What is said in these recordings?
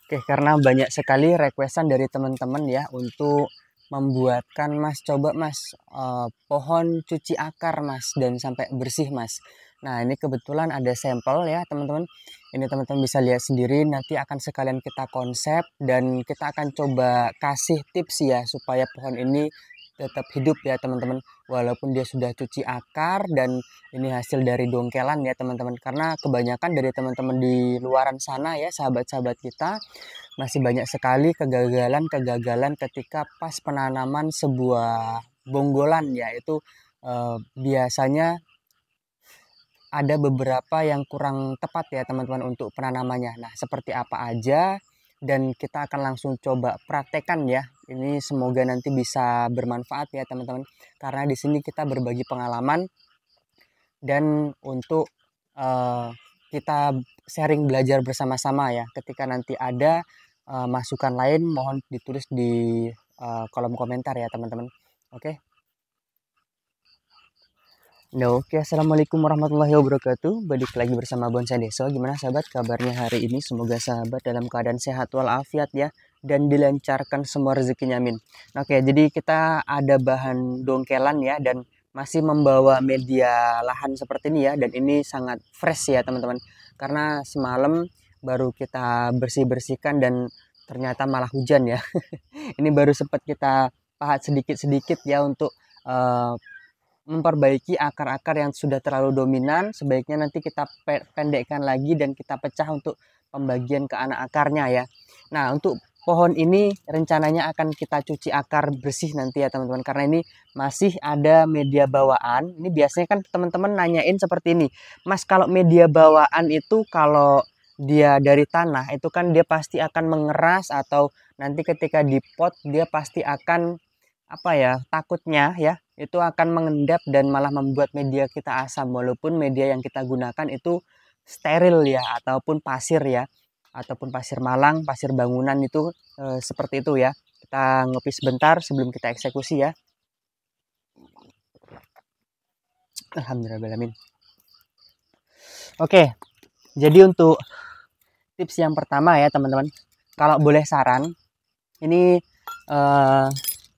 Oke, karena banyak sekali requestan dari teman-teman ya untuk membuatkan Mas, coba Mas, pohon cuci akar Mas dan sampai bersih Mas. Nah, ini kebetulan ada sampel ya teman-teman. Ini teman-teman bisa lihat sendiri, nanti akan sekalian kita konsep dan kita akan coba kasih tips ya supaya pohon ini tetap hidup ya teman-teman. Walaupun dia sudah cuci akar dan ini hasil dari dongkelan ya teman-teman. Karena kebanyakan dari teman-teman di luaran sana ya sahabat-sahabat kita masih banyak sekali kegagalan-kegagalan ketika pas penanaman sebuah bonggolan ya itu biasanya ada beberapa yang kurang tepat ya teman-teman untuk penanamannya. Nah, seperti apa aja dan kita akan langsung coba praktekkan ya. Ini semoga nanti bisa bermanfaat ya teman-teman. Karena di sini kita berbagi pengalaman dan untuk kita sharing belajar bersama-sama ya. Ketika nanti ada masukan lain mohon ditulis di kolom komentar ya teman-teman. Oke. Nah, oke, assalamualaikum warahmatullahi wabarakatuh. Balik lagi bersama Bonsai Deso. Gimana sahabat kabarnya hari ini? Semoga sahabat dalam keadaan sehat walafiat ya dan dilancarkan semua rezekinya, amin. Oke, jadi kita ada bahan dongkelan ya dan masih membawa media lahan seperti ini ya dan ini sangat fresh ya teman-teman. Karena semalam baru kita bersih-bersihkan dan ternyata malah hujan ya. Ini baru sempat kita pahat sedikit-sedikit ya untuk eh, memperbaiki akar-akar yang sudah terlalu dominan. Sebaiknya nanti kita pendekkan lagi dan kita pecah untuk pembagian ke anak akarnya ya. Nah, untuk pohon ini rencananya akan kita cuci akar bersih nanti ya teman-teman, karena ini masih ada media bawaan. Ini biasanya kan teman-teman nanyain seperti ini, Mas, kalau media bawaan itu kalau dia dari tanah itu kan dia pasti akan mengeras atau nanti ketika dipot dia pasti akan apa ya, takutnya ya itu akan mengendap dan malah membuat media kita asam, walaupun media yang kita gunakan itu steril ya ataupun pasir ya, ataupun pasir malang, pasir bangunan itu seperti itu ya. Kita ngopi sebentar sebelum kita eksekusi ya. Alhamdulillahirrahmanirrahim. Oke, jadi untuk tips yang pertama ya teman-teman, kalau boleh saran, ini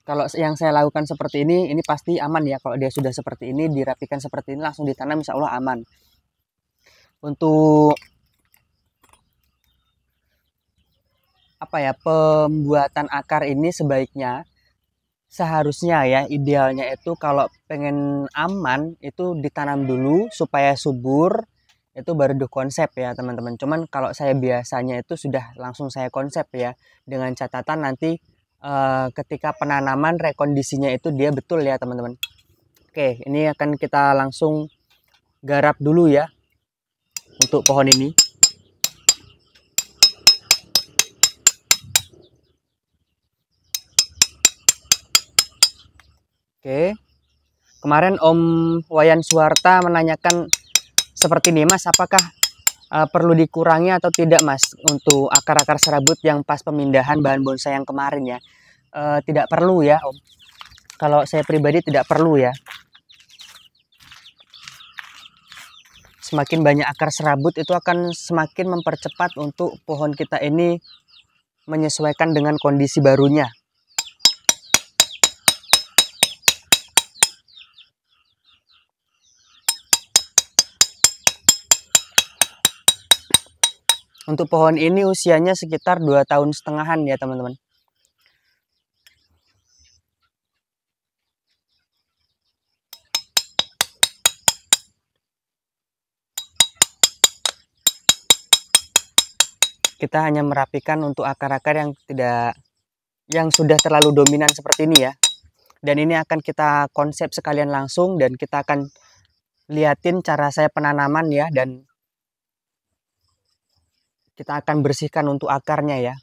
kalau yang saya lakukan seperti ini pasti aman ya. Kalau dia sudah seperti ini, dirapikan seperti ini, langsung ditanam, insya Allah aman. Untuk apa ya, pembuatan akar ini sebaiknya seharusnya ya idealnya itu kalau pengen aman itu ditanam dulu supaya subur, itu baru dikonsep ya teman-teman. Cuman kalau saya biasanya itu sudah langsung saya konsep ya dengan catatan nanti ketika penanaman rekondisinya itu dia betul ya teman-teman. Oke, ini akan kita langsung garap dulu ya untuk pohon ini. Oke, kemarin Om Wayan Suharta menanyakan seperti ini, Mas, apakah perlu dikurangi atau tidak, Mas, untuk akar-akar serabut yang pas pemindahan bahan bonsai yang kemarin ya? Tidak perlu ya, Om. Kalau saya pribadi tidak perlu ya. Semakin banyak akar serabut itu akan semakin mempercepat untuk pohon kita ini menyesuaikan dengan kondisi barunya. Untuk pohon ini usianya sekitar 2,5 tahun ya teman-teman. Kita hanya merapikan untuk akar-akar yang sudah terlalu dominan seperti ini ya. Dan ini akan kita konsep sekalian langsung dan kita akan liatin cara saya penanaman ya, dan kita akan bersihkan untuk akarnya ya.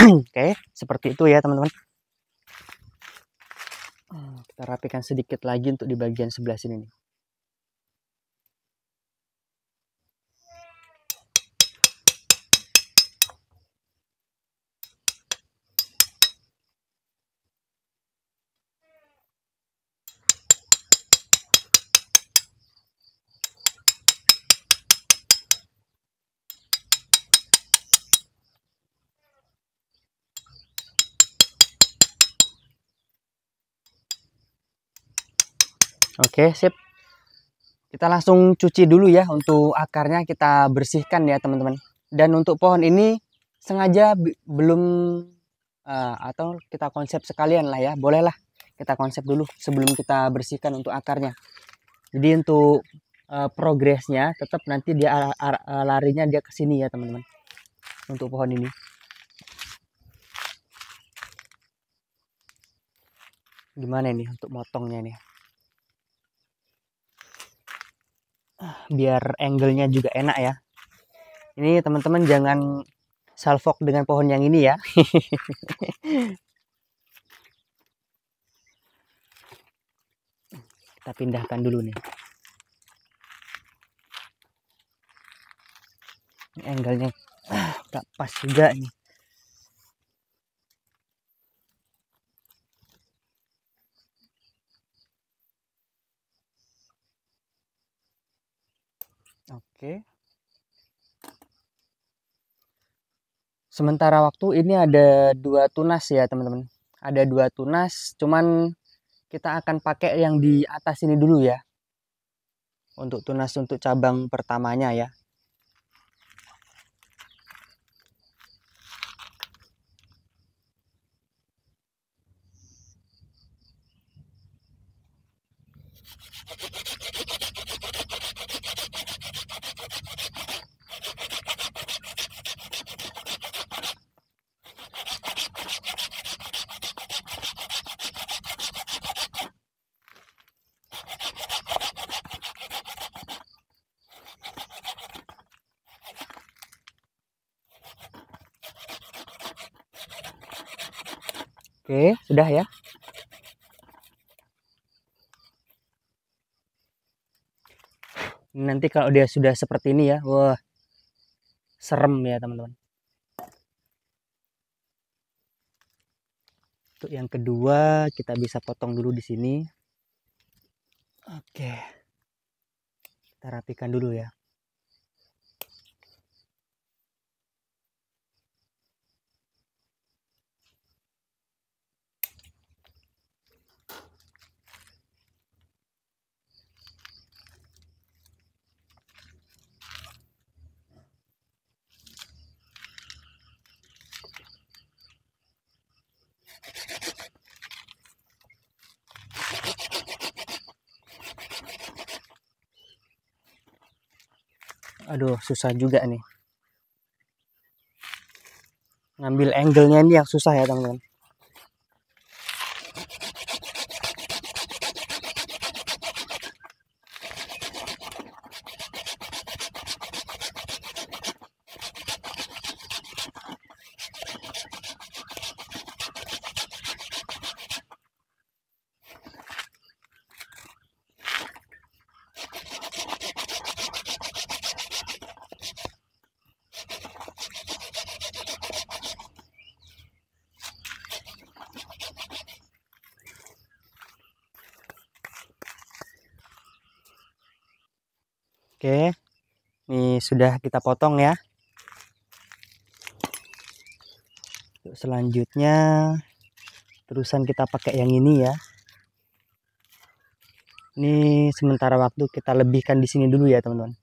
Oke, seperti itu ya teman-teman. Kita rapikan sedikit lagi untuk di bagian sebelah sini nih. Oke, sip. Kita langsung cuci dulu ya, untuk akarnya kita bersihkan ya teman-teman. Dan untuk pohon ini sengaja belum atau kita konsep sekalian lah ya, bolehlah kita konsep dulu sebelum kita bersihkan untuk akarnya. Jadi untuk progresnya tetap nanti dia larinya dia ke sini ya teman-teman. Untuk pohon ini. Gimana nih untuk motongnya nih? Biar angle-nya juga enak ya. Ini teman-teman jangan salfok dengan pohon yang ini ya. Kita pindahkan dulu nih. Ini angle-nya gak pas juga nih. Oke. Sementara waktu ini ada 2 tunas ya teman-teman. Ada 2 tunas, cuman kita akan pakai yang di atas ini dulu ya. Untuk tunas untuk cabang pertamanya ya. Oke, sudah ya. Nanti kalau dia sudah seperti ini ya, wah, serem ya teman-teman. Untuk yang kedua kita bisa potong dulu di sini. Oke. Kita rapikan dulu ya. Aduh, susah juga nih. Ngambil angle-nya ini yang susah ya teman-teman. Oke, ini sudah kita potong ya. Selanjutnya terusan kita pakai yang ini ya. Ini sementara waktu kita lebihkan di sini dulu ya teman-teman.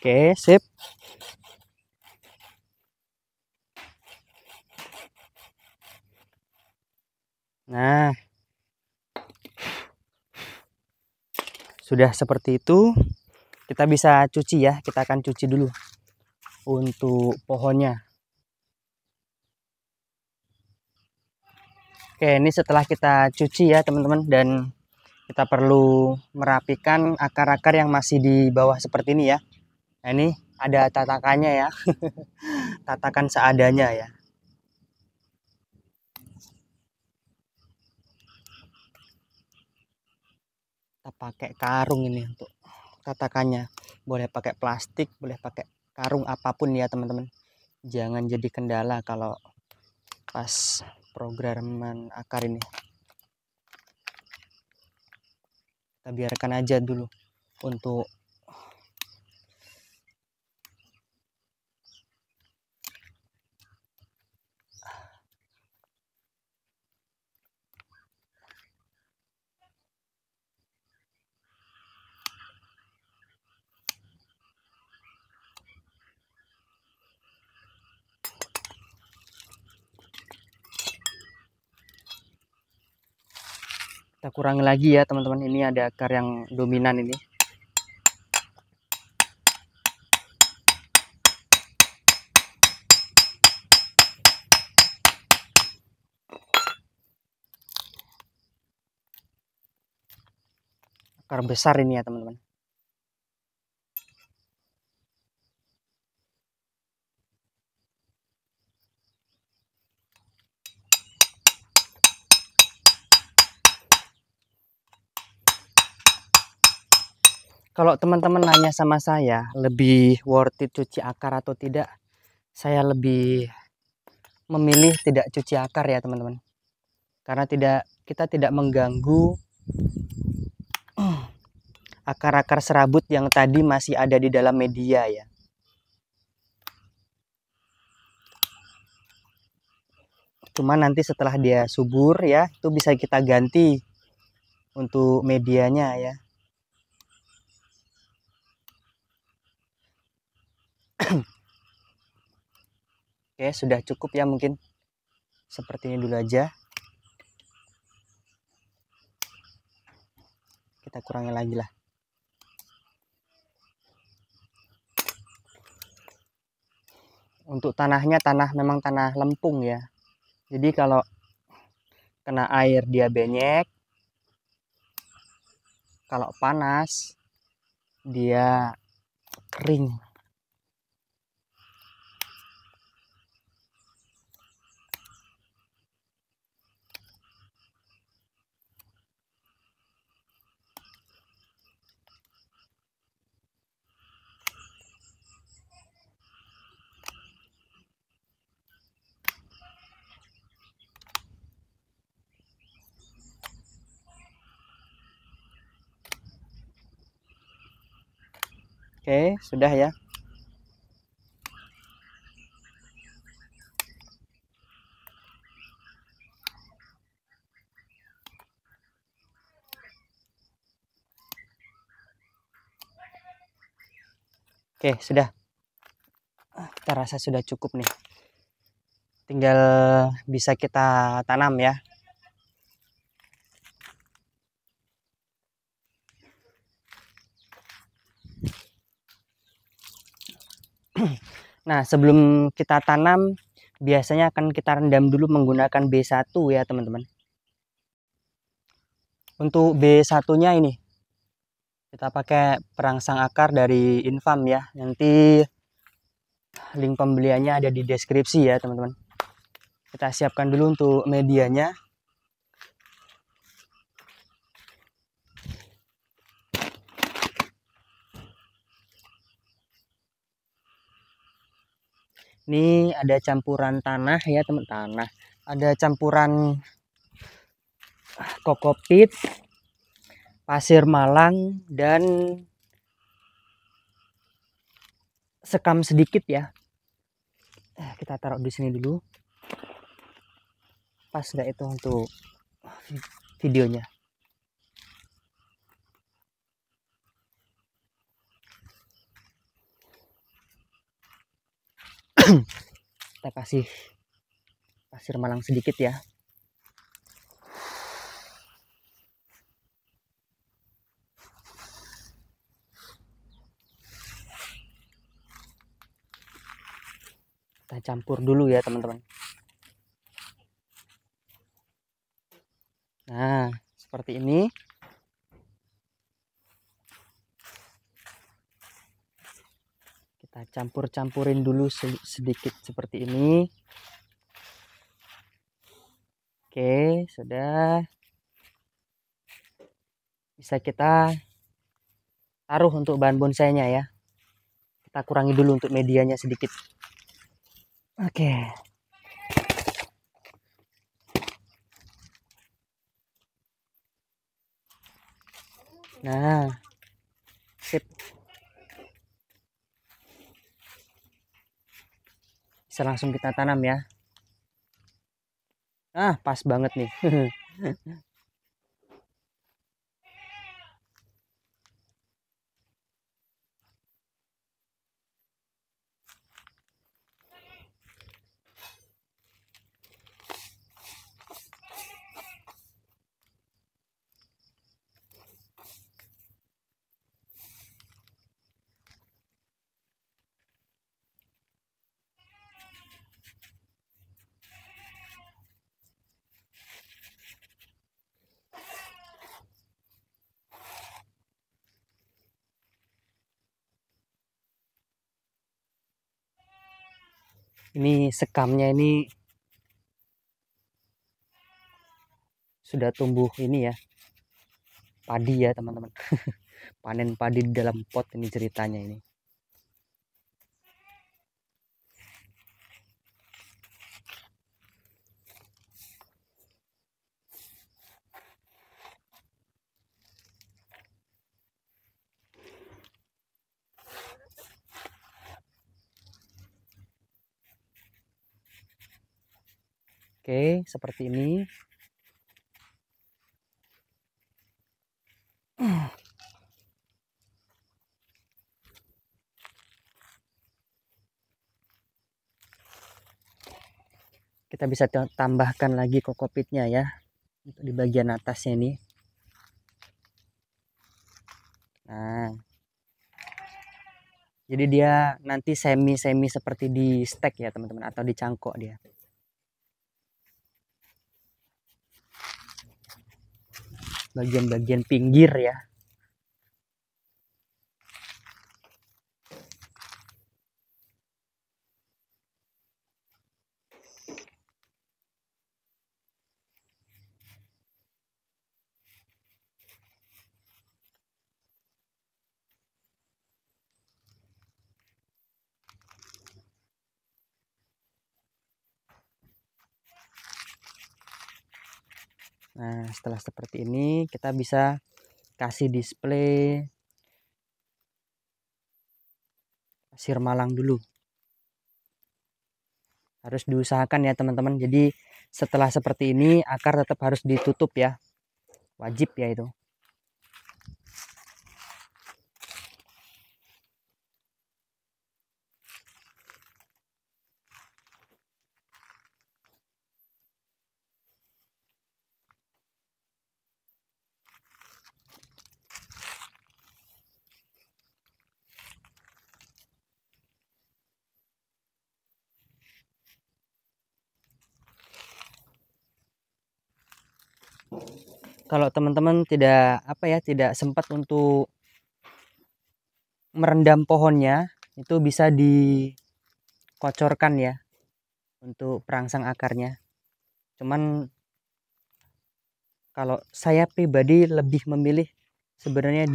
Oke, sip. Nah, Sudah seperti itu, kita bisa cuci ya. Kita akan cuci dulu untuk pohonnya. Oke, ini setelah kita cuci ya teman-teman, dan kita perlu merapikan akar-akar yang masih di bawah seperti ini ya. Nah, ini ada tatakannya ya. Tatakan seadanya ya. Kita pakai karung ini untuk tatakannya. Boleh pakai plastik, boleh pakai karung, apapun ya teman-teman. Jangan jadi kendala kalau pas programan akar ini. Kita biarkan aja dulu untuk kita kurangi lagi ya teman-teman. Ini ada akar yang dominan ini. Akar besar ini ya teman-teman. Kalau teman-teman nanya sama saya, lebih worth it cuci akar atau tidak? Saya lebih memilih tidak cuci akar ya teman-teman. Karena kita tidak mengganggu akar-akar serabut yang tadi masih ada di dalam media ya. Cuma nanti setelah dia subur ya, itu bisa kita ganti untuk medianya ya. Oke, sudah cukup ya, mungkin seperti ini dulu aja. Kita kurangi lagi lah. Untuk tanahnya memang tanah lempung ya. Jadi kalau kena air dia benyek. Kalau panas dia kering. Oke, sudah ya. Oke, sudah. Kita rasa sudah cukup nih. Tinggal bisa kita tanam ya. Nah, sebelum kita tanam, biasanya akan kita rendam dulu menggunakan B1 ya teman-teman. Untuk B1-nya ini, kita pakai perangsang akar dari Infam ya. Nanti link pembeliannya ada di deskripsi ya teman-teman. Kita siapkan dulu untuk medianya. Ini ada campuran tanah ya teman-teman. Ada campuran kokopit, pasir malang, dan sekam sedikit ya. Kita taruh di sini dulu. Pas nggak itu untuk videonya. Kita kasih pasir malang sedikit ya. Kita campur dulu ya teman-teman. Nah, seperti ini. Kita campur-campurin dulu sedikit seperti ini. Oke, sudah. Bisa kita taruh untuk bahan bonsainya ya. Kita kurangi dulu untuk medianya sedikit. Oke. Nah, sip. Bisa langsung kita tanam ya. Ah, pas banget nih. Ini sekamnya ini sudah tumbuh ini ya, padi ya teman-teman. Panen padi di dalam pot ini ceritanya ini. Oke, seperti ini. Kita bisa tambahkan lagi kokopitnya ya, untuk di bagian atasnya ini. Nah, jadi dia nanti semi seperti di stek ya teman-teman, atau di cangkok dia. Bagian-bagian pinggir ya. Nah, setelah seperti ini kita bisa kasih display pasir malang dulu. Harus diusahakan ya teman-teman. Jadi setelah seperti ini akar tetap harus ditutup ya. Wajib ya itu. Kalau teman-teman tidak sempat untuk merendam pohonnya, itu bisa dikocorkan ya untuk perangsang akarnya. Cuman kalau saya pribadi lebih memilih sebenarnya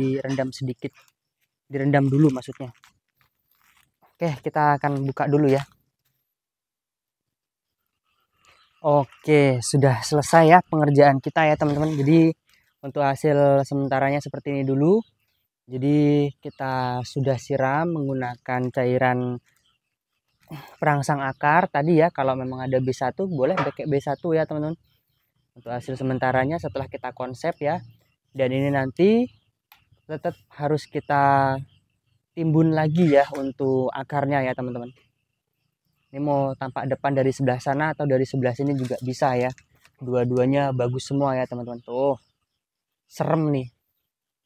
direndam dulu maksudnya. Oke, kita akan buka dulu ya. Oke, sudah selesai ya pengerjaan kita ya teman-teman. Jadi untuk hasil sementaranya seperti ini dulu. Jadi kita sudah siram menggunakan cairan perangsang akar tadi ya. Kalau memang ada B1 boleh pakai B1 ya teman-teman. Untuk hasil sementaranya setelah kita konsep ya. Dan ini nanti tetap harus kita timbun lagi ya untuk akarnya ya teman-teman. Ini mau tampak depan dari sebelah sana atau dari sebelah sini juga bisa ya. Dua-duanya bagus semua ya teman-teman. Tuh, serem nih.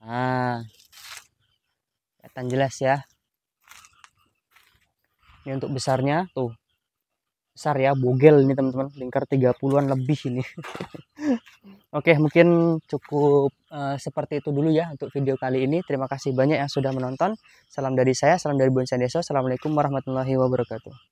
Nah, kelihatan jelas ya. Ini untuk besarnya tuh. besar ya, bogel ini teman-teman, lingkar 30-an lebih ini. Oke, mungkin cukup seperti itu dulu ya untuk video kali ini. Terima kasih banyak yang sudah menonton. Salam dari saya, salam dari Bonsai Desa. Assalamualaikum warahmatullahi wabarakatuh.